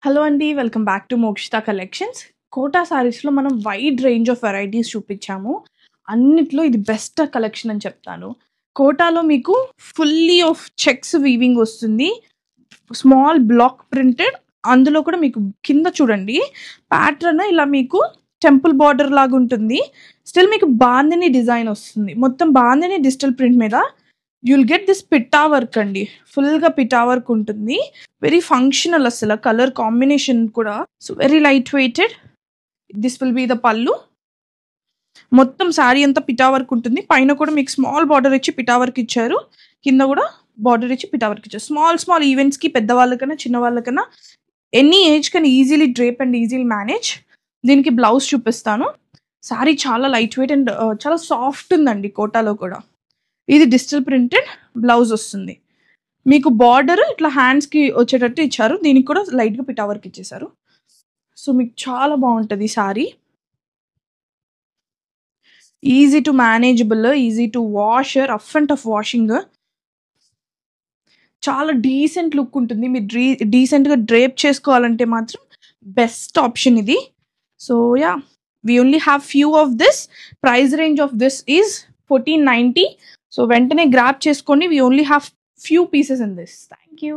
Hello అండి, welcome back to Mokshita collections. Kota సారీస్లో మనం వైడ్ రేంజ్ ఆఫ్ వెరైటీస్ చూపించాము. అన్నిట్లో ఇది బెస్ట్ కలెక్షన్ అని చెప్తాను. కోటాలో మీకు ఫుల్లీ ఆఫ్ చెక్స్ వీవింగ్ వస్తుంది, స్మాల్ బ్లాక్ ప్రింటెడ్. అందులో కూడా మీకు కింద చూడండి ప్యాటర్న్ ఇలా మీకు టెంపుల్ బార్డర్ లాగా ఉంటుంది. స్టిల్ మీకు బాందిని డిజైన్ వస్తుంది, మొత్తం బాందిని డిజిటల్ ప్రింట్ మీద. You'll get this pitta work అండి, ఫుల్గా పిట్టా వర్క్ ఉంటుంది. వెరీ ఫంక్షనల్, అసలు కలర్ కాంబినేషన్ కూడా. So very light weighted. This will be the pallu. మొత్తం శారీ అంతా పిటా వర్క్ ఉంటుంది. పైన కూడా మీకు స్మాల్ బార్డర్ ఇచ్చి పిటా వర్క్ ఇచ్చారు, కింద కూడా బార్డర్ ఇచ్చి పిటా వర్క్ ఇచ్చారు. స్మాల్ ఈవెంట్స్కి, పెద్దవాళ్ళకన్నా చిన్న వాళ్ళకన్నా any age can easily drape and easily manage. దీనికి బ్లౌజ్ చూపిస్తాను. శారీ చాలా లైట్ వెయిట్ అండ్ చాలా సాఫ్ట్ ఉందండి. కోటాలో కూడా ఇది డిజిటల్ ప్రింటెడ్ బ్లౌజ్ వస్తుంది. మీకు బార్డర్ ఇట్లా హ్యాండ్స్కి వచ్చేటట్టు ఇచ్చారు, దీనికి కూడా లైట్గా పిటా వర్క్ ఇచ్చేసారు. సో మీకు చాలా బాగుంటుంది ఈ sari. Easy to manageable, easy to wash, rough and tough washing. చాలా డీసెంట్ లుక్ ఉంటుంది. మీరు డీసెంట్గా డ్రేప్ చేసుకోవాలంటే మాత్రం బెస్ట్ ఆప్షన్ ఇది. So yeah, we only have few of this. Price range of this is 1490. So వెంటనే గ్రాప్ చేసుకోండి. we only have few pieces in this. Thank you.